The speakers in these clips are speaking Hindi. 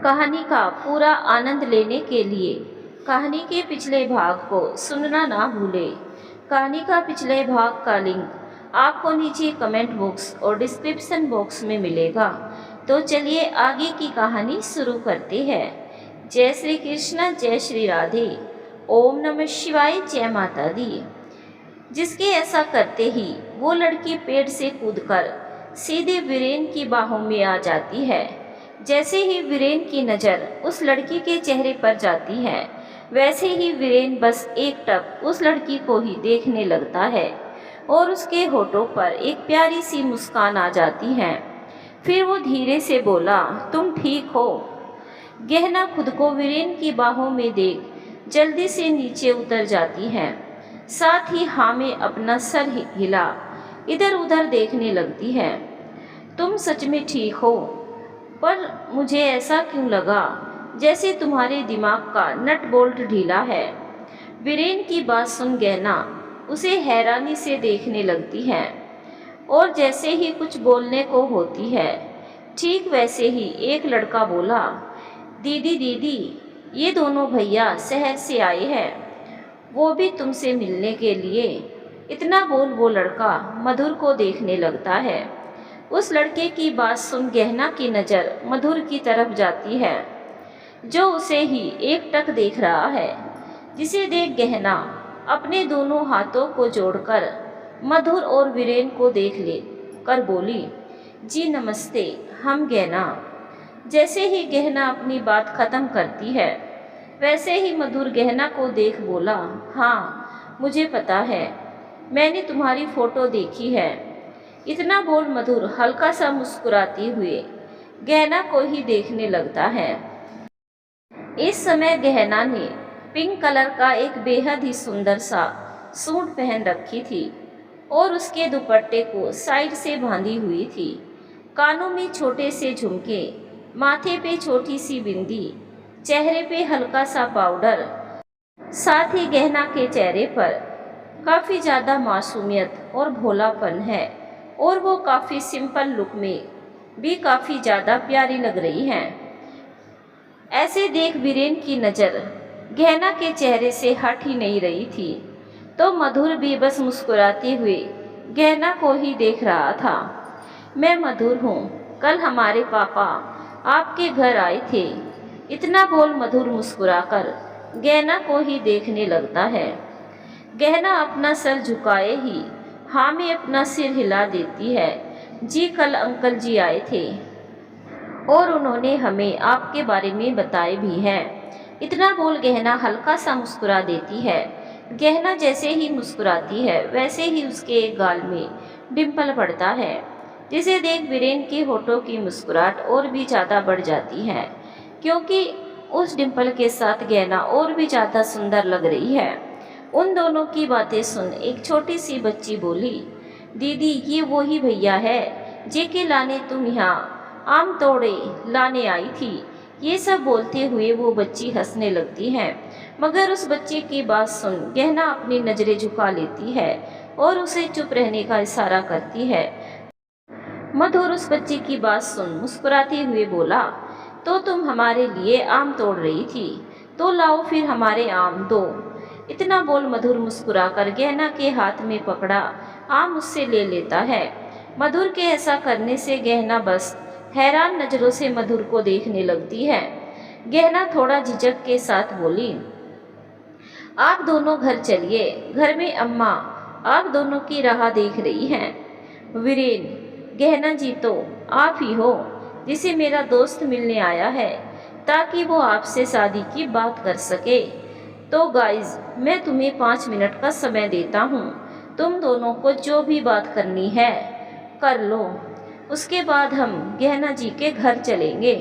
कहानी का पूरा आनंद लेने के लिए कहानी के पिछले भाग को सुनना ना भूलें। कहानी का पिछले भाग का लिंक आपको नीचे कमेंट बॉक्स और डिस्क्रिप्शन बॉक्स में मिलेगा। तो चलिए आगे की कहानी शुरू करते हैं। जय श्री कृष्ण, जय श्री राधे, ओम नमः शिवाय, जय माता दी। जिसके ऐसा करते ही वो लड़की पेड़ से कूदकर सीधे वीरेन की बाहों में आ जाती है। जैसे ही वीरेन की नज़र उस लड़की के चेहरे पर जाती है, वैसे ही वीरेन बस एक टक उस लड़की को ही देखने लगता है और उसके होठों पर एक प्यारी सी मुस्कान आ जाती है। फिर वो धीरे से बोला, तुम ठीक हो? गहना खुद को वीरेन की बाहों में देख जल्दी से नीचे उतर जाती है। साथ ही हाँ में अपना सर हिला इधर उधर देखने लगती है। तुम सच में ठीक हो, पर मुझे ऐसा क्यों लगा जैसे तुम्हारे दिमाग का नट बोल्ट ढीला है। वीरेन की बात सुन गहना उसे हैरानी से देखने लगती है और जैसे ही कुछ बोलने को होती है, ठीक वैसे ही एक लड़का बोला, दीदी दीदी, ये दोनों भैया शहर से आए हैं, वो भी तुमसे मिलने के लिए। इतना बोल वो लड़का मधुर को देखने लगता है। उस लड़के की बात सुन गहना की नज़र मधुर की तरफ जाती है, जो उसे ही एक टक देख रहा है। जिसे देख गहना अपने दोनों हाथों को जोड़कर मधुर और वीरेन को देख ले कर बोली, जी नमस्ते, हम गहना। जैसे ही गहना अपनी बात खत्म करती है, वैसे ही मधुर गहना को देख बोला, हाँ मुझे पता है, मैंने तुम्हारी फ़ोटो देखी है। इतना बोल मधुर हल्का सा मुस्कुराते हुए गहना को ही देखने लगता है। इस समय गहना ने पिंक कलर का एक बेहद ही सुंदर सा सूट पहन रखी थी और उसके दुपट्टे को साइड से बांधी हुई थी। कानों में छोटे से झुमके, माथे पे छोटी सी बिंदी, चेहरे पे हल्का सा पाउडर। साथ ही गहना के चेहरे पर काफ़ी ज़्यादा मासूमियत और भोलापन है और वो काफ़ी सिंपल लुक में भी काफ़ी ज़्यादा प्यारी लग रही हैं। ऐसे देख वीरेन की नज़र गहना के चेहरे से हट ही नहीं रही थी, तो मधुर भी बस मुस्कुराते हुए गहना को ही देख रहा था। मैं मधुर हूँ, कल हमारे पापा आपके घर आए थे। इतना बोल मधुर मुस्कुराकर गहना को ही देखने लगता है। गहना अपना सर झुकाए ही हाँ में अपना सिर हिला देती है, जी कल अंकल जी आए थे और उन्होंने हमें आपके बारे में बताए भी हैं। इतना बोल गहना हल्का सा मुस्कुरा देती है। गहना जैसे ही मुस्कुराती है, वैसे ही उसके एक गाल में डिम्पल पड़ता है, जिसे देख वीरेन के होठों की मुस्कुराहट और भी ज़्यादा बढ़ जाती है, क्योंकि उस डिम्पल के साथ गहना और भी ज़्यादा सुंदर लग रही है। उन दोनों की बातें सुन एक छोटी सी बच्ची बोली, दीदी ये वही भैया है जेके लाने तुम यहाँ आम तोड़े लाने आई थी। ये सब बोलते हुए वो बच्ची हंसने लगती है, मगर उस बच्चे की बात सुन गहना अपनी नज़रें झुका लेती है और उसे चुप रहने का इशारा करती है। मधुर उस बच्ची की बात सुन मुस्कुराते हुए बोला, तो तुम हमारे लिए आम तोड़ रही थी, तो लाओ फिर हमारे आम दो। इतना बोल मधुर मुस्कुराकर गहना के हाथ में पकड़ा आम उससे ले लेता है। मधुर के ऐसा करने से गहना बस हैरान नज़रों से मधुर को देखने लगती है। गहना थोड़ा झिझक के साथ बोली, आप दोनों घर चलिए, घर में अम्मा आप दोनों की राह देख रही हैं। वीरेन, गहना जी तो आप ही हो जिसे मेरा दोस्त मिलने आया है, ताकि वो आपसे शादी की बात कर सके। तो गाइज, मैं तुम्हें 5 मिनट का समय देता हूँ, तुम दोनों को जो भी बात करनी है कर लो, उसके बाद हम गहना जी के घर चलेंगे।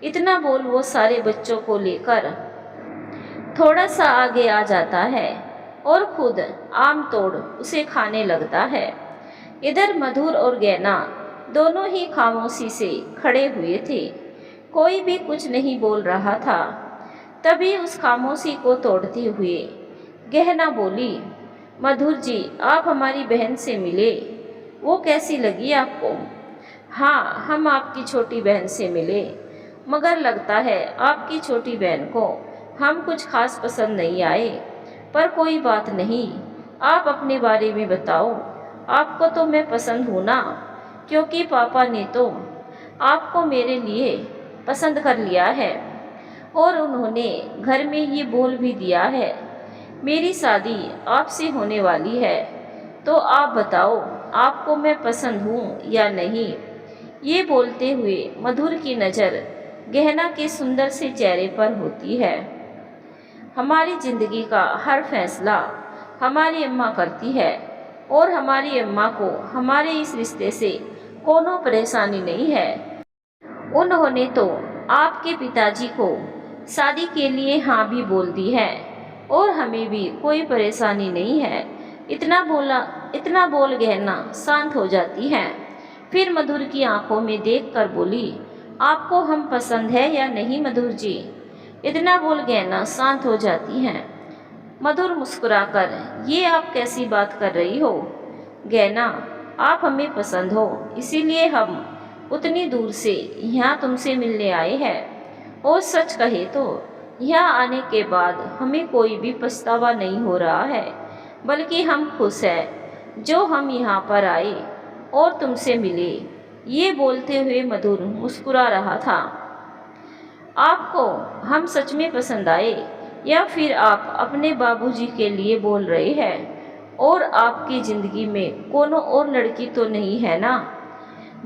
इतना बोल वो सारे बच्चों को लेकर थोड़ा सा आगे आ जाता है और खुद आम तोड़ उसे खाने लगता है। इधर मधुर और गहना दोनों ही खामोशी से खड़े हुए थे, कोई भी कुछ नहीं बोल रहा था। तभी उस खामोशी को तोड़ते हुए गहना बोली, मधुर जी आप हमारी बहन से मिले, वो कैसी लगी आपको? हाँ, हम आपकी छोटी बहन से मिले मगर लगता है आपकी छोटी बहन को हम कुछ खास पसंद नहीं आए। पर कोई बात नहीं, आप अपने बारे में बताओ। आपको तो मैं पसंद हूँ ना, क्योंकि पापा ने तो आपको मेरे लिए पसंद कर लिया है और उन्होंने घर में ये बोल भी दिया है मेरी शादी आपसे होने वाली है। तो आप बताओ, आपको मैं पसंद हूँ या नहीं। ये बोलते हुए मधुर की नज़र गहना के सुंदर से चेहरे पर होती है। हमारी ज़िंदगी का हर फैसला हमारी अम्मा करती है और हमारी अम्मा को हमारे इस रिश्ते से कोनो परेशानी नहीं है। उन्होंने तो आपके पिताजी को शादी के लिए हाँ भी बोल दी है और हमें भी कोई परेशानी नहीं है। इतना बोल गहना शांत हो जाती है। फिर मधुर की आंखों में देखकर बोली, आपको हम पसंद है या नहीं मधुर जी। इतना बोल गहना शांत हो जाती हैं। मधुर मुस्कुराकर, ये आप कैसी बात कर रही हो गहना, आप हमें पसंद हो, इसीलिए हम उतनी दूर से यहाँ तुमसे मिलने आए हैं। और सच कहे तो यहाँ आने के बाद हमें कोई भी पछतावा नहीं हो रहा है, बल्कि हम खुश हैं जो हम यहाँ पर आए और तुमसे मिले। ये बोलते हुए मधुर मुस्कुरा रहा था। आपको हम सच में पसंद आए या फिर आप अपने बाबूजी के लिए बोल रहे हैं और आपकी ज़िंदगी में कोनो और लड़की तो नहीं है ना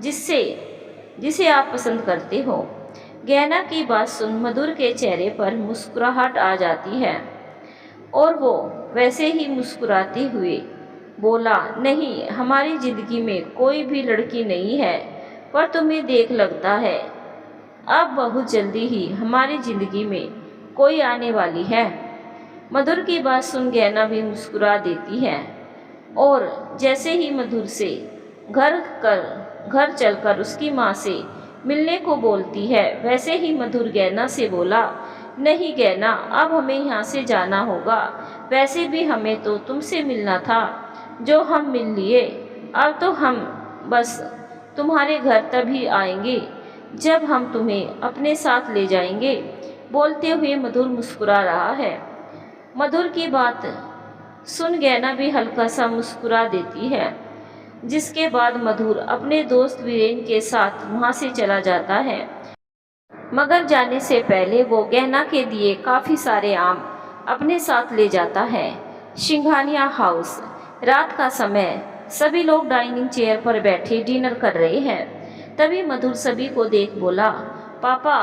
जिसे आप पसंद करते हो। गहना की बात सुन मधुर के चेहरे पर मुस्कुराहट आ जाती है और वो वैसे ही मुस्कुराते हुए बोला, नहीं, हमारी ज़िंदगी में कोई भी लड़की नहीं है, पर तुम्हें देख लगता है अब बहुत जल्दी ही हमारी ज़िंदगी में कोई आने वाली है। मधुर की बात सुन गहना भी मुस्कुरा देती है और जैसे ही मधुर से घर चलकर उसकी माँ से मिलने को बोलती है, वैसे ही मधुर गहना से बोला, नहीं गहना, अब हमें यहाँ से जाना होगा। वैसे भी हमें तो तुमसे मिलना था जो हम मिल लिए। अब तो हम बस तुम्हारे घर तभी आएंगे जब हम तुम्हें अपने साथ ले जाएंगे। बोलते हुए मधुर मुस्कुरा रहा है। मधुर की बात सुन गहना भी हल्का सा मुस्कुरा देती है, जिसके बाद मधुर अपने दोस्त वीरेन के साथ वहाँ से चला जाता है। मगर जाने से पहले वो गहना के दिए काफ़ी सारे आम अपने साथ ले जाता है। सिंघानिया हाउस, रात का समय, सभी लोग डाइनिंग चेयर पर बैठे डिनर कर रहे हैं। तभी मधुर सभी को देख बोला, पापा,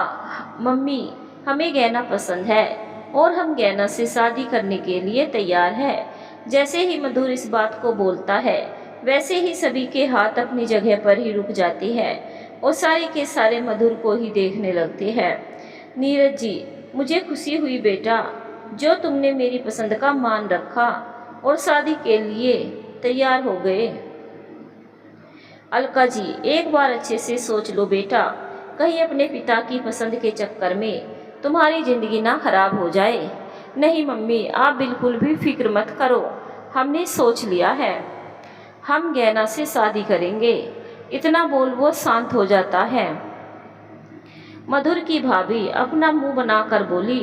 मम्मी, हमें गहना पसंद है और हम गहना से शादी करने के लिए तैयार हैं। जैसे ही मधुर इस बात को बोलता है, वैसे ही सभी के हाथ अपनी जगह पर ही रुक जाते हैं और सारे के सारे मधुर को ही देखने लगते हैं। नीरज जी, मुझे खुशी हुई बेटा, जो तुमने मेरी पसंद का मान रखा और शादी के लिए तैयार हो गए। अलका जी, एक बार अच्छे से सोच लो बेटा, कहीं अपने पिता की पसंद के चक्कर में तुम्हारी ज़िंदगी ना खराब हो जाए। नहीं मम्मी, आप बिल्कुल भी फिक्र मत करो, हमने सोच लिया है, हम गहना से शादी करेंगे। इतना बोल वो शांत हो जाता है। मधुर की भाभी अपना मुंह बनाकर बोली,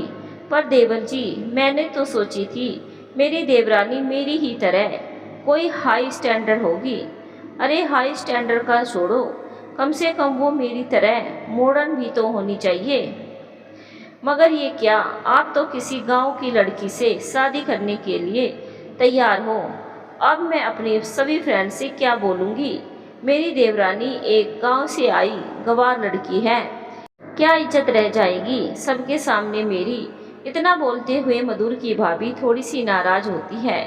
पर देवर जी, मैंने तो सोची थी मेरी देवरानी मेरी ही तरह कोई हाई स्टैंडर्ड होगी। अरे हाई स्टैंडर्ड का छोड़ो, कम से कम वो मेरी तरह मॉडर्न भी तो होनी चाहिए। मगर ये क्या, आप तो किसी गांव की लड़की से शादी करने के लिए तैयार हो। अब मैं अपने सभी फ्रेंड से क्या बोलूँगी। मेरी देवरानी एक गांव से आई गंवार लड़की है, क्या इज्जत रह जाएगी सबके सामने मेरी। इतना बोलते हुए मधुर की भाभी थोड़ी सी नाराज होती है।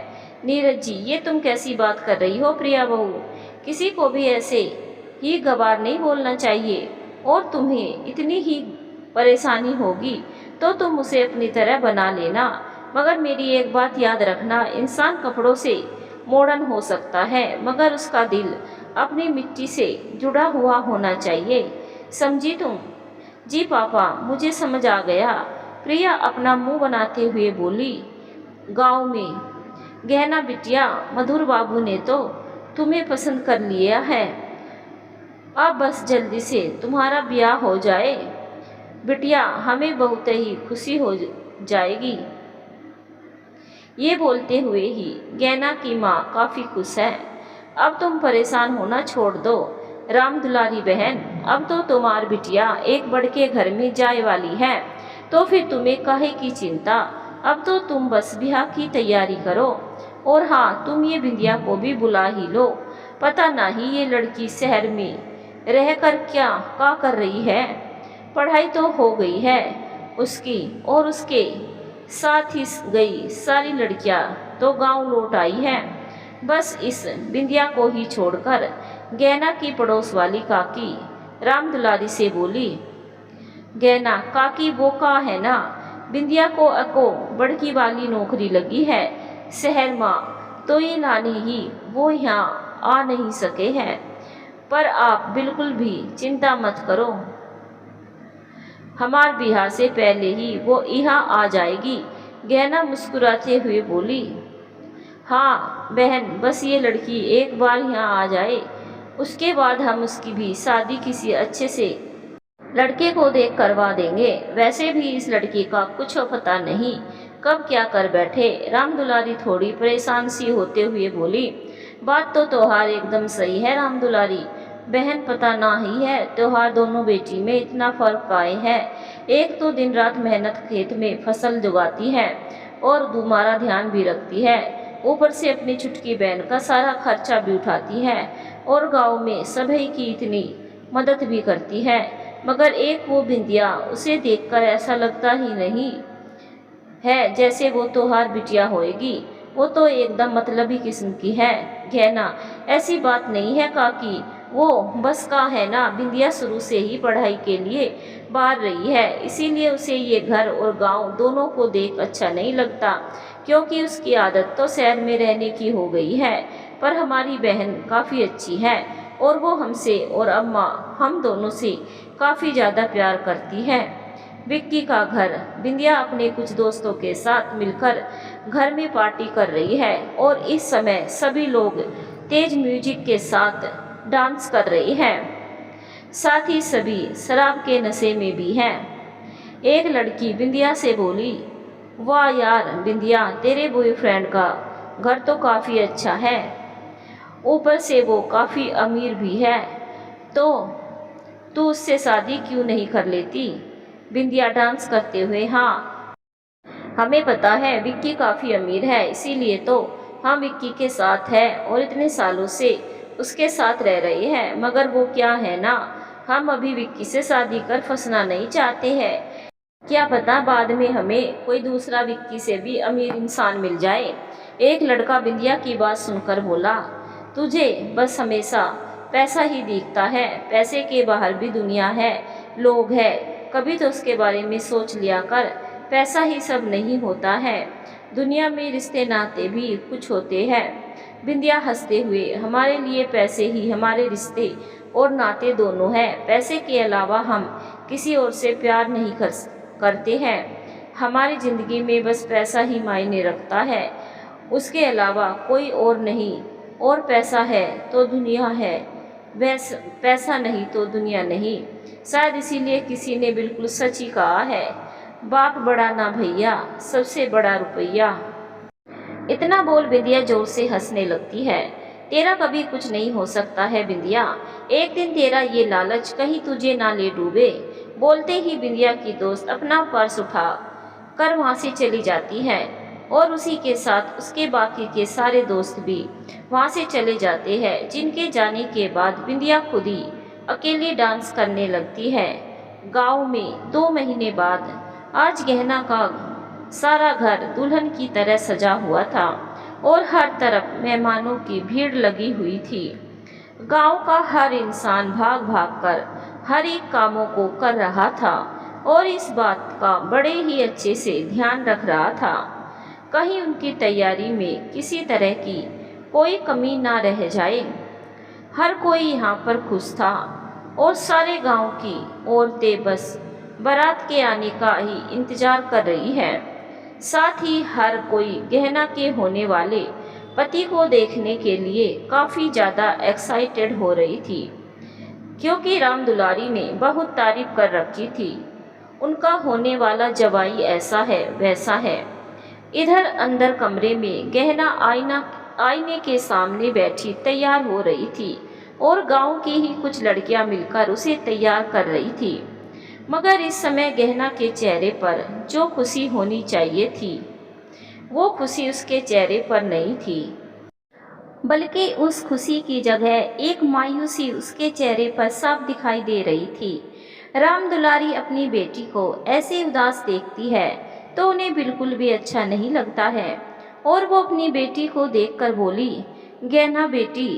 नीरज जी, ये तुम कैसी बात कर रही हो प्रिया बहू, किसी को भी ऐसे ही गंवार नहीं बोलना चाहिए, और तुम्हें इतनी ही परेशानी होगी तो तुम उसे अपनी तरह बना लेना। मगर मेरी एक बात याद रखना, इंसान कपड़ों से मॉडर्न हो सकता है, मगर उसका दिल अपनी मिट्टी से जुड़ा हुआ होना चाहिए, समझी तुम। जी पापा, मुझे समझ आ गया, प्रिया अपना मुंह बनाते हुए बोली। गांव में गहना बिटिया, मधुर बाबू ने तो तुम्हें पसंद कर लिया है, अब बस जल्दी से तुम्हारा ब्याह हो जाए। बिटिया, हमें बहुत ही खुशी हो जाएगी। ये बोलते हुए ही गैना की माँ काफ़ी खुश है। अब तुम परेशान होना छोड़ दो राम दुलारी बहन, अब तो तुम्हारी बिटिया एक बड़के घर में जाए वाली है, तो फिर तुम्हें काहे की चिंता। अब तो तुम बस ब्याह की तैयारी करो। और हाँ, तुम ये बिंदिया को भी बुला ही लो। पता नहीं ये लड़की शहर में रहकर क्या कर रही है। पढ़ाई तो हो गई है उसकी, और उसके साथ ही गई सारी लड़कियां तो गांव लौट आई हैं। बस इस बिंदिया को ही छोड़कर गैना की पड़ोस वाली काकी राम दुलारी से बोली, गैना काकी वो का है ना, बिंदिया को अको बड़की वाली नौकरी लगी है शहर माँ, तो ये लानी ही वो यहाँ आ नहीं सके हैं। पर आप बिल्कुल भी चिंता मत करो, हमार ब्याह से पहले ही वो यहाँ आ जाएगी। गहना मुस्कुराते हुए बोली, हाँ बहन, बस ये लड़की एक बार यहाँ आ जाए, उसके बाद हम उसकी भी शादी किसी अच्छे से लड़के को देख करवा देंगे। वैसे भी इस लड़की का कुछ पता नहीं कब क्या कर बैठे। राम दुलारी थोड़ी परेशान सी होते हुए बोली, बात तो त्योहार एकदम सही है राम दुलारी बहन, पता ना ही है त्योहार दोनों बेटी में इतना फर्क आए है। एक तो दिन रात मेहनत खेत में फसल जुगाती है और तुम्हारा ध्यान भी रखती है, ऊपर से अपनी छुटकी बहन का सारा खर्चा भी उठाती है और गांव में सभी की इतनी मदद भी करती है। मगर एक वो बिंदिया, उसे देखकर ऐसा लगता ही नहीं है जैसे वो त्योहार बिटिया होएगी। वो तो एकदम मतलबी किस्म की है। गहना, ऐसी बात नहीं है काकी, वो बस का है ना, बिंदिया शुरू से ही पढ़ाई के लिए बाहर रही है, इसीलिए उसे ये घर और गांव दोनों को देख अच्छा नहीं लगता, क्योंकि उसकी आदत तो शहर में रहने की हो गई है। पर हमारी बहन काफ़ी अच्छी है और वो हमसे और अम्मा हम दोनों से काफ़ी ज़्यादा प्यार करती है। विक्की का घर, बिंदिया अपने कुछ दोस्तों के साथ मिलकर घर में पार्टी कर रही है और इस समय सभी लोग तेज म्यूजिक के साथ डांस कर रही हैं। साथ ही सभी शराब के नशे में भी हैं। एक लड़की बिंदिया से बोली, वाह यार बिंदिया, तेरे बॉयफ्रेंड का घर तो काफ़ी अच्छा है, ऊपर से वो काफ़ी अमीर भी है, तो तू उससे शादी क्यों नहीं कर लेती। बिंदिया डांस करते हुए, हाँ हमें पता है विक्की काफ़ी अमीर है, इसीलिए तो हम विक्की के साथ है और इतने सालों से उसके साथ रह रहे हैं। मगर वो क्या है ना, हम अभी विक्की से शादी कर फंसना नहीं चाहते हैं। क्या पता बाद में हमें कोई दूसरा विक्की से भी अमीर इंसान मिल जाए। एक लड़का बिंदिया की बात सुनकर बोला, तुझे बस हमेशा पैसा ही दिखता है, पैसे के बाहर भी दुनिया है, लोग है, कभी तो उसके बारे में सोच लिया कर। पैसा ही सब नहीं होता है, दुनिया में रिश्ते नाते भी कुछ होते हैं। बिंदिया हंसते हुए, हमारे लिए पैसे ही हमारे रिश्ते और नाते दोनों हैं, पैसे के अलावा हम किसी और से प्यार नहीं करते हैं। हमारी ज़िंदगी में बस पैसा ही मायने रखता है, उसके अलावा कोई और नहीं। और पैसा है तो दुनिया है, वैसे पैसा नहीं तो दुनिया नहीं। शायद इसीलिए किसी ने बिल्कुल सच ही कहा है, बाप बड़ा ना भैया, सबसे बड़ा रुपया। इतना बोल बिंदिया जोर से हंसने लगती है। तेरा कभी कुछ नहीं हो सकता है बिंदिया, एक दिन तेरा ये लालच कहीं तुझे ना ले डूबे। बोलते ही बिंदिया की दोस्त अपना पर्स उठा कर वहाँ से चली जाती है और उसी के साथ उसके बाकी के सारे दोस्त भी वहाँ से चले जाते हैं। जिनके जाने के बाद बिंदिया खुद ही अकेली डांस करने लगती है। गांव में 2 महीने बाद आज गहना का सारा घर दुल्हन की तरह सजा हुआ था और हर तरफ मेहमानों की भीड़ लगी हुई थी। गांव का हर इंसान भाग भाग कर हर एक कामों को कर रहा था और इस बात का बड़े ही अच्छे से ध्यान रख रहा था, कहीं उनकी तैयारी में किसी तरह की कोई कमी ना रह जाए। हर कोई यहाँ पर खुश था और सारे गांव की औरतें बस बारात के आने का ही इंतजार कर रही हैं। साथ ही हर कोई गहना के होने वाले पति को देखने के लिए काफ़ी ज़्यादा एक्साइटेड हो रही थी, क्योंकि राम दुलारी ने बहुत तारीफ कर रखी थी उनका होने वाला जवाई ऐसा है वैसा है। इधर अंदर कमरे में गहना आईने के सामने बैठी तैयार हो रही थी और गांव की ही कुछ लड़कियां मिलकर उसे तैयार कर रही थी। मगर इस समय गहना के चेहरे पर जो खुशी होनी चाहिए थी वो खुशी उसके चेहरे पर नहीं थी, बल्कि उस खुशी की जगह एक मायूसी उसके चेहरे पर साफ दिखाई दे रही थी। राम दुलारी अपनी बेटी को ऐसे उदास देखती है तो उन्हें बिल्कुल भी अच्छा नहीं लगता है और वो अपनी बेटी को देखकर बोली, गहना बेटी,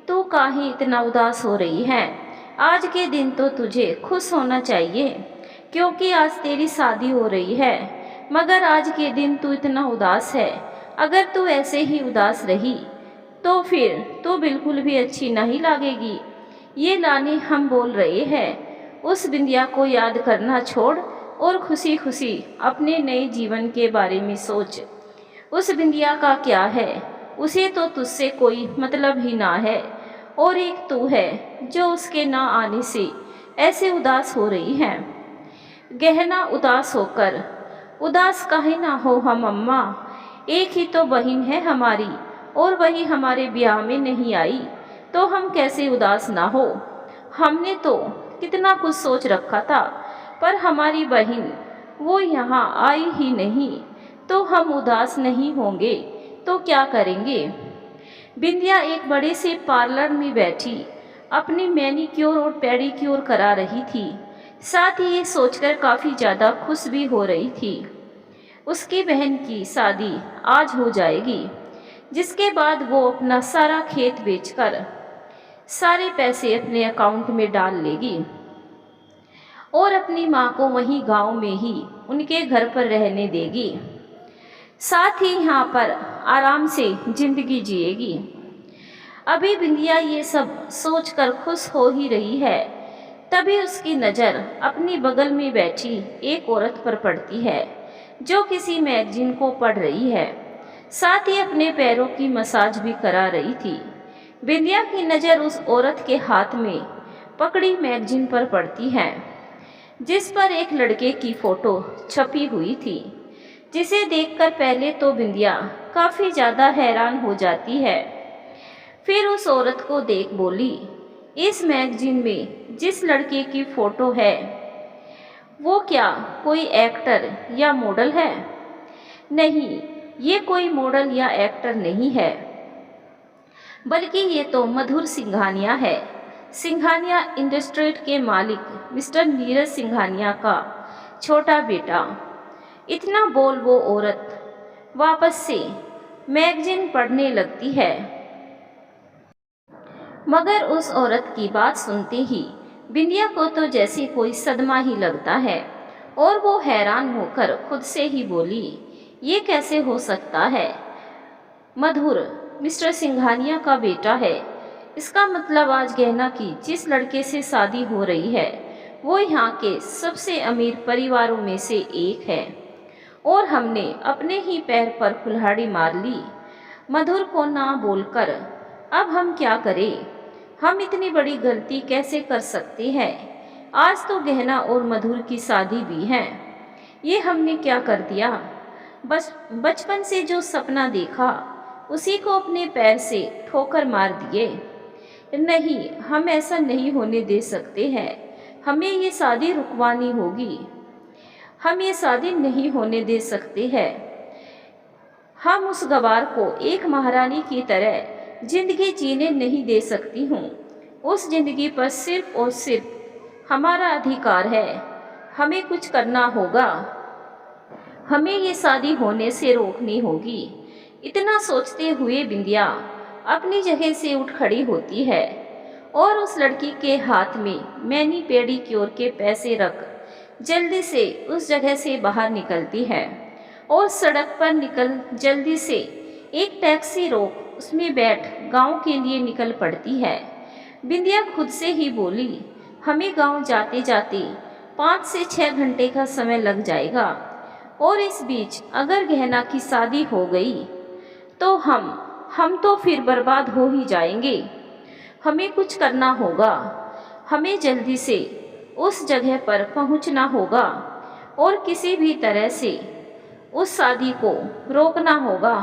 तू काहे इतना उदास हो रही है? आज के दिन तो तुझे खुश होना चाहिए क्योंकि आज तेरी शादी हो रही है, मगर आज के दिन तू इतना उदास है। अगर तू ऐसे ही उदास रही तो फिर तो बिल्कुल भी अच्छी नहीं लगेगी। ये लाने हम बोल रहे हैं, उस बिंदिया को याद करना छोड़ और खुशी खुशी अपने नए जीवन के बारे में सोच। उस बिंदिया का क्या है, उसे तो तुझसे कोई मतलब ही ना है और एक तू है जो उसके ना आने से ऐसे उदास हो रही है। गहना उदास होकर, उदास काहे ना हो हम अम्मा, एक ही तो बहन है हमारी और वही हमारे ब्याह में नहीं आई तो हम कैसे उदास ना हो। हमने तो कितना कुछ सोच रखा था पर हमारी बहन वो यहाँ आई ही नहीं तो हम उदास नहीं होंगे तो क्या करेंगे। बिंदिया एक बड़े से पार्लर में बैठी अपनी मैनीक्योर और पेडीक्योर करा रही थी, साथ ही ये सोचकर काफ़ी ज़्यादा खुश भी हो रही थी। उसकी बहन की शादी आज हो जाएगी जिसके बाद वो अपना सारा खेत बेचकर सारे पैसे अपने अकाउंट में डाल लेगी और अपनी माँ को वहीं गांव में ही उनके घर पर रहने देगी, साथ ही यहाँ पर आराम से जिंदगी जिएगी। अभी बिंदिया ये सब सोचकर खुश हो ही रही है, तभी उसकी नज़र अपनी बगल में बैठी एक औरत पर पड़ती है जो किसी मैगजीन को पढ़ रही है, साथ ही अपने पैरों की मसाज भी करा रही थी। बिंदिया की नज़र उस औरत के हाथ में पकड़ी मैगजीन पर पड़ती है जिस पर एक लड़के की फ़ोटो छपी हुई थी, जिसे देखकर पहले तो बिंदिया काफ़ी ज़्यादा हैरान हो जाती है। फिर उस औरत को देख बोली, इस मैगजीन में जिस लड़के की फ़ोटो है वो क्या कोई एक्टर या मॉडल है? नहीं, ये कोई मॉडल या एक्टर नहीं है, बल्कि ये तो मधुर सिंघानिया है, सिंघानिया इंडस्ट्रीज के मालिक मिस्टर नीरज सिंघानिया का छोटा बेटा। इतना बोल वो औरत वापस से मैगजीन पढ़ने लगती है। मगर उस औरत की बात सुनते ही बिंदिया को तो जैसे कोई सदमा ही लगता है और वो हैरान होकर खुद से ही बोली, ये कैसे हो सकता है? मधुर मिस्टर सिंघानिया का बेटा है, इसका मतलब आज गहना की जिस लड़के से शादी हो रही है वो यहाँ के सबसे अमीर परिवारों में से एक है और हमने अपने ही पैर पर कुल्हाड़ी मार ली। मधुर को ना बोलकर अब हम क्या करें? हम इतनी बड़ी गलती कैसे कर सकते हैं? आज तो गहना और मधुर की शादी भी है, ये हमने क्या कर दिया? बस बचपन से जो सपना देखा उसी को अपने पैर से ठोकर मार दिए। नहीं, हम ऐसा नहीं होने दे सकते हैं, हमें ये शादी रुकवानी होगी, हम ये शादी नहीं होने दे सकते हैं। हम उस गवार को एक महारानी की तरह जिंदगी जीने नहीं दे सकती हूँ। उस जिंदगी पर सिर्फ और सिर्फ हमारा अधिकार है, हमें कुछ करना होगा, हमें ये शादी होने से रोकनी होगी। इतना सोचते हुए बिंदिया अपनी जगह से उठ खड़ी होती है और उस लड़की के हाथ में मैनी पेडीक्योर के पैसे रख जल्दी से उस जगह से बाहर निकलती है और सड़क पर निकल जल्दी से एक टैक्सी रोक उसमें बैठ गांव के लिए निकल पड़ती है। बिंदिया खुद से ही बोली, हमें गांव जाते जाते 5 से 6 घंटे का समय लग जाएगा और इस बीच अगर गहना की शादी हो गई तो हम तो फिर बर्बाद हो ही जाएंगे। हमें कुछ करना होगा, हमें जल्दी से उस जगह पर पहुंचना होगा और किसी भी तरह से उस शादी को रोकना होगा।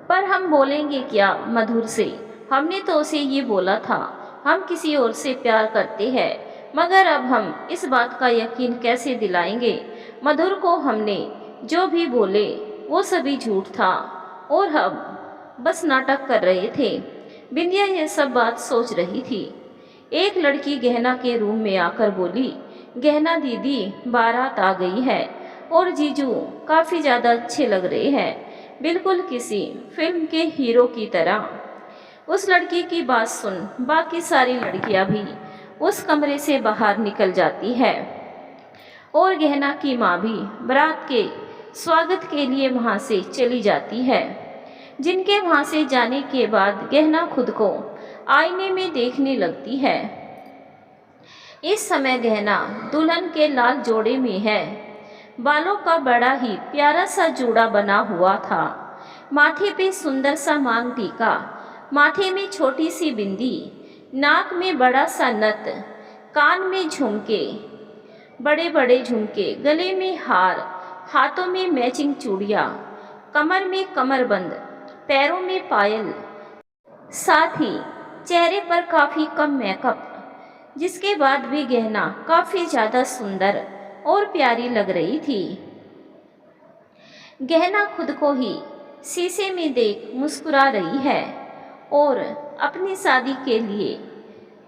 पर हम बोलेंगे क्या मधुर से? हमने तो उसे ये बोला था हम किसी और से प्यार करते हैं, मगर अब हम इस बात का यकीन कैसे दिलाएंगे मधुर को? हमने जो भी बोले वो सभी झूठ था और हम बस नाटक कर रहे थे। बिंदिया यह सब बात सोच रही थी। एक लड़की गहना के रूम में आकर बोली, गहना दीदी, बारात आ गई है और जीजू काफ़ी ज़्यादा अच्छे लग रहे हैं, बिल्कुल किसी फिल्म के हीरो की तरह। उस लड़की की बात सुन बाकी सारी लड़कियां भी उस कमरे से बाहर निकल जाती है और गहना की माँ भी बारात के स्वागत के लिए वहाँ से चली जाती है। जिनके वहाँ से जाने के बाद गहना खुद को आईने में देखने लगती है। इस समय गहना दुल्हन के लाल जोड़े में है। बालों का बड़ा ही प्यारा सा जोड़ा बना हुआ था। माथे पे सुंदर सा मांग टीका, माथे में छोटी सी बिंदी, नाक में बड़ा सा नथ, कान में झुमके, बड़े बड़े झुमके, गले में हार, हाथों में मैचिंग चूड़ियाँ, कमर में कमरबंद, पैरों में पायल, साथ ही चेहरे पर काफ़ी कम मेकअप, जिसके बाद भी गहना काफ़ी ज़्यादा सुंदर और प्यारी लग रही थी। गहना खुद को ही शीशे में देख मुस्कुरा रही है और अपनी शादी के लिए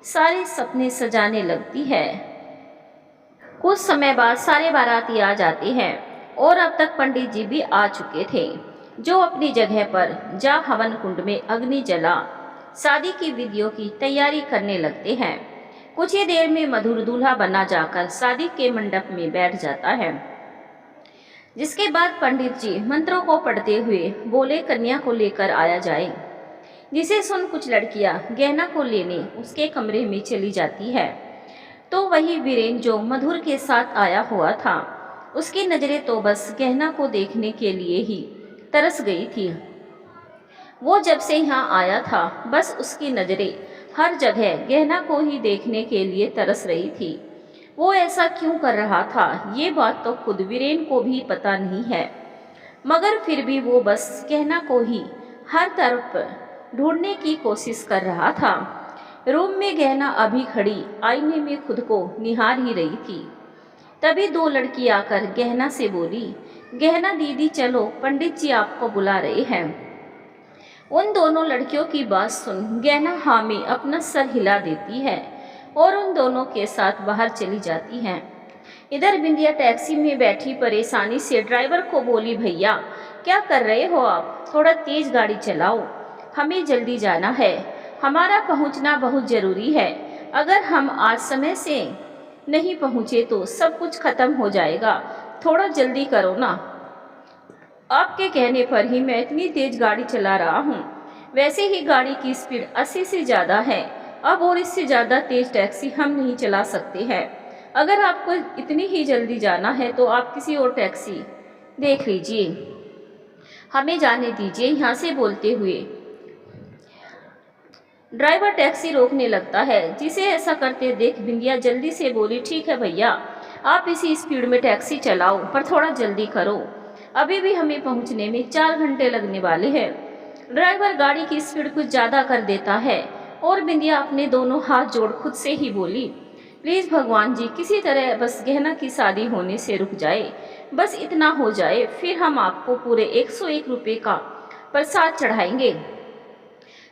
सारे सपने सजाने लगती है। कुछ समय बाद सारे बाराती आ जाते हैं और अब तक पंडित जी भी आ चुके थे, जो अपनी जगह पर जा हवन कुंड में अग्नि जला शादी की विधियों की तैयारी करने लगते हैं। कुछ ही देर में मधुर दूल्हा बना जाकर शादी के मंडप में बैठ जाता है, जिसके बाद पंडित जी मंत्रों को पढ़ते हुए बोले, कन्या को लेकर आया जाए। जिसे सुन कुछ लड़कियां गहना को लेने उसके कमरे में चली जाती है, तो वही वीरेन जो मधुर के साथ आया हुआ था, उसकी नज़रें तो बस गहना को देखने के लिए ही तरस गई थी। वो जब से यहाँ आया था बस उसकी नज़रें हर जगह गहना को ही देखने के लिए तरस रही थी। वो ऐसा क्यों कर रहा था ये बात तो खुद वीरेन को भी पता नहीं है, मगर फिर भी वो बस गहना को ही हर तरफ ढूंढने की कोशिश कर रहा था। रूम में गहना अभी खड़ी आईने में खुद को निहार ही रही थी। तभी दो लड़की आकर गहना से बोली, गहना दीदी चलो, पंडित जी आपको बुला रहे हैं। उन दोनों लड़कियों की बात सुन गहना हाँ में अपना सर हिला देती है और उन दोनों के साथ बाहर चली जाती हैं। इधर बिंदिया टैक्सी में बैठी परेशानी से ड्राइवर को बोली, भैया क्या कर रहे हो आप, थोड़ा तेज गाड़ी चलाओ, हमें जल्दी जाना है, हमारा पहुंचना बहुत ज़रूरी है। अगर हम आज समय से नहीं पहुंचे तो सब कुछ खत्म हो जाएगा, थोड़ा जल्दी करो ना। आपके कहने पर ही मैं इतनी तेज गाड़ी चला रहा हूँ, वैसे ही गाड़ी की स्पीड 80 से ज़्यादा है, अब और इससे ज़्यादा तेज टैक्सी हम नहीं चला सकते हैं। अगर आपको इतनी ही जल्दी जाना है तो आप किसी और टैक्सी देख लीजिए, हमें जाने दीजिए। यहाँ से बोलते हुए ड्राइवर टैक्सी रोकने लगता है। जिसे ऐसा करते देख बिंदिया जल्दी से बोली, ठीक है भैया, आप इसी स्पीड में टैक्सी चलाओ, पर थोड़ा जल्दी करो, अभी भी हमें पहुंचने में 4 घंटे लगने वाले हैं। ड्राइवर गाड़ी की स्पीड कुछ ज़्यादा कर देता है और बिंदिया अपने दोनों हाथ जोड़ खुद से ही बोली, प्लीज़ भगवान जी, किसी तरह बस गहना की शादी होने से रुक जाए, बस इतना हो जाए, फिर हम आपको पूरे 101 रुपये का प्रसाद चढ़ाएंगे।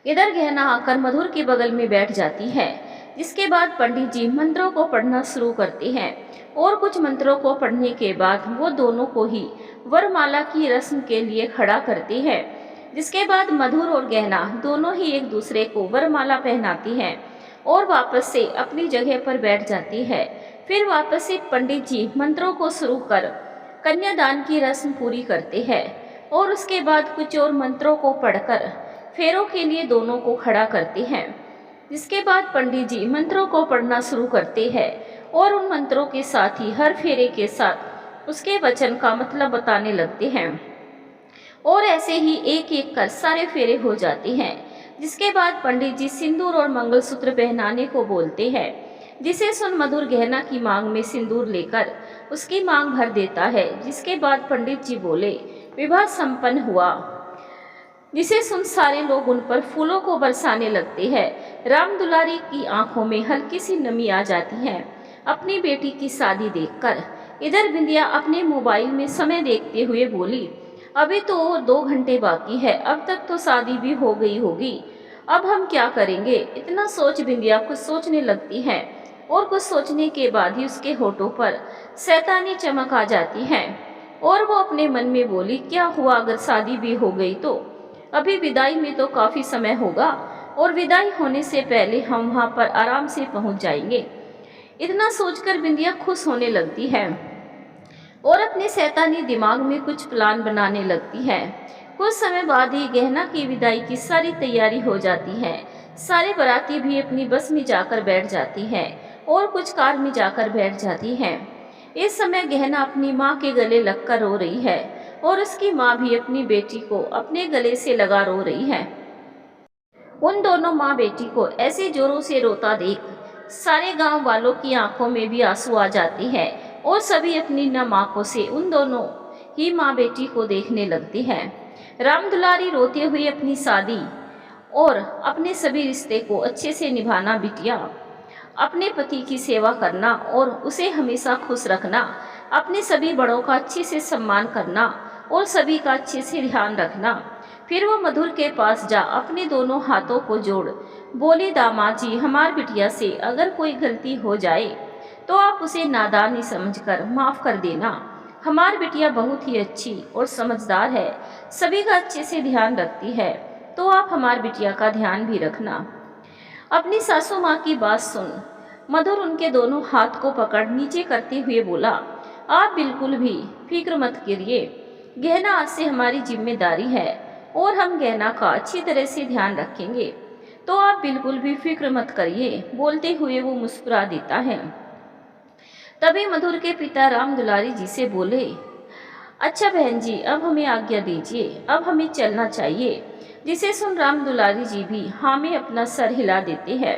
इधर गहना आकर मधुर के बगल में बैठ जाती है, जिसके बाद पंडित जी मंत्रों को पढ़ना शुरू करते हैं और कुछ मंत्रों को पढ़ने के बाद वो दोनों को ही वरमाला की रस्म के लिए खड़ा करते हैं। जिसके बाद मधुर और गहना दोनों ही एक दूसरे को वरमाला पहनाती हैं और वापस से अपनी जगह पर बैठ जाती है। फिर वापस से पंडित जी मंत्रों को शुरू कर कन्यादान की रस्म पूरी करते हैं और उसके बाद कुछ और मंत्रों को पढ़कर फेरों के लिए दोनों को खड़ा करते हैं। जिसके बाद पंडित जी मंत्रों को पढ़ना शुरू करते हैं और उन मंत्रों के साथ ही हर फेरे के साथ उसके वचन का मतलब बताने लगते हैं और ऐसे ही एक एक कर सारे फेरे हो जाते हैं। जिसके बाद पंडित जी सिंदूर और मंगलसूत्र पहनाने को बोलते हैं। जिसे सुन मधुर गहना की मांग में सिंदूर लेकर उसकी मांग भर देता है। जिसके बाद पंडित जी बोले, विवाह संपन्न हुआ। जिसे सुन सारे लोग उन पर फूलों को बरसाने लगते हैं। राम दुलारी की आंखों में हल्की सी नमी आ जाती है अपनी बेटी की शादी देखकर। इधर बिंदिया अपने मोबाइल में समय देखते हुए बोली, अभी तो 2 घंटे बाकी है, अब तक तो शादी भी हो गई होगी। अब हम क्या करेंगे? इतना सोच बिंदिया कुछ सोचने लगती है और कुछ सोचने के बाद ही उसके होठों पर शैतानी चमक आ जाती है और वो अपने मन में बोली, क्या हुआ अगर शादी भी हो गई तो? अभी विदाई में तो काफी समय होगा और विदाई होने से पहले हम वहां पर आराम से पहुंच जाएंगे। इतना सोचकर बिंदिया खुश होने लगती है और अपने शैतानी दिमाग में कुछ प्लान बनाने लगती है। कुछ समय बाद ही गहना की विदाई की सारी तैयारी हो जाती है। सारे बाराती भी अपनी बस में जाकर बैठ जाती हैं और कुछ कार में जाकर बैठ जाती हैं। इस समय गहना अपनी माँ के गले लगकर रो रही है और उसकी माँ भी अपनी बेटी को अपने गले से लगा रो रही है। उन दोनों माँ बेटी को ऐसे जोरों से रोता देख सारे गांव वालों की आंखों में भी आंसू आ जाते हैं और सभी अपनी नम आंखों से उन दोनों ही माँ बेटी को देखने लगती हैं। राम दुलारी रोते हुए अपनी शादी और अपने सभी रिश्ते को अच्छे से निभाना बिटिया, अपने पति की सेवा करना और उसे हमेशा खुश रखना, अपने सभी बड़ों का अच्छे से सम्मान करना और सभी का अच्छे से ध्यान रखना। फिर वो मधुर के पास जा अपने दोनों हाथों को जोड़ बोले, दामाद जी, हमार बिटिया से अगर कोई गलती हो जाए तो आप उसे नादानी समझकर माफ कर देना। हमार बिटिया बहुत ही अच्छी और समझदार है, सभी का अच्छे से ध्यान रखती है, तो आप हमार बिटिया का ध्यान भी रखना। अपनी सासू माँ की बात सुन मधुर उनके दोनों हाथ को पकड़ नीचे करते हुए बोला, आप बिल्कुल भी फिक्र मत करिए, गहना आज से हमारी जिम्मेदारी है और हम गहना का अच्छी तरह से ध्यान रखेंगे, तो आप बिल्कुल भी फिक्र मत करिए। बोलते हुए वो मुस्कुरा देता है। तभी मधुर के पिता राम दुलारी जी से बोले, अच्छा बहन जी, अब हमें आज्ञा दीजिए, अब हमें चलना चाहिए। जिसे सुन राम दुलारी जी भी हाँ में अपना सर हिला देते हैं।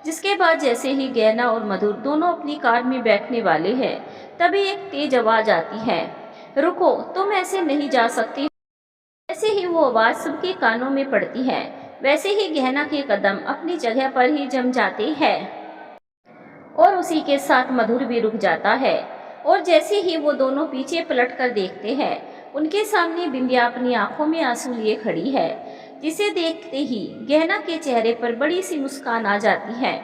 जिसके बाद जैसे ही गहना और मधुर दोनों अपनी कार में बैठने वाले हैं, तभी एक तेज आवाज आती है, रुको, तुम ऐसे नहीं जा सकती। जैसे ही वो आवाज सबके कानों में पड़ती है, वैसे ही गहना के कदम अपनी जगह पर ही जम जाते हैं और उसी के साथ मधुर भी रुक जाता है। और जैसे ही वो दोनों पीछे पलटकर देखते हैं, उनके सामने बिंदिया अपनी आंखों में आंसू लिए खड़ी है। जिसे देखते ही गहना के चेहरे पर बड़ी सी मुस्कान आ जाती है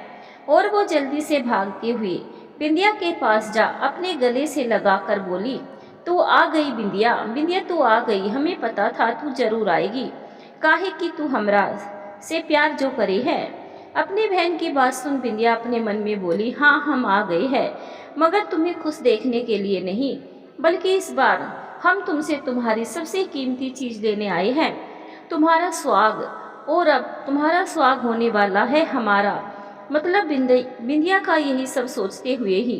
और वो जल्दी से भागते हुए बिंदिया के पास जा अपने गले से लगाकर बोली, तू आ गई बिंदिया, बिंदिया तू आ गई, हमें पता था तू जरूर आएगी, काहे कि तू हमरा से प्यार जो करे है। अपनी बहन की बात सुन बिंदिया अपने मन में बोली, हाँ हम आ गए हैं, मगर तुम्हें खुश देखने के लिए नहीं, बल्कि इस बार हम तुमसे तुम्हारी सबसे कीमती चीज लेने आए हैं, तुम्हारा स्वाग। और अब तुम्हारा स्वाग होने वाला है हमारा, मतलब बिंदिया का। यही सब सोचते हुए ही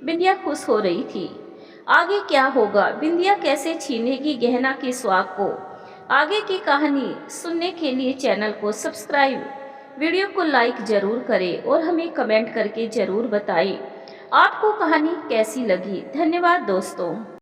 बिंदिया खुश हो रही थी। आगे क्या होगा, बिंदिया कैसे छीनेगी गहना के स्वाग को, आगे की कहानी सुनने के लिए चैनल को सब्सक्राइब, वीडियो को लाइक जरूर करें और हमें कमेंट करके जरूर बताएं आपको कहानी कैसी लगी। धन्यवाद दोस्तों।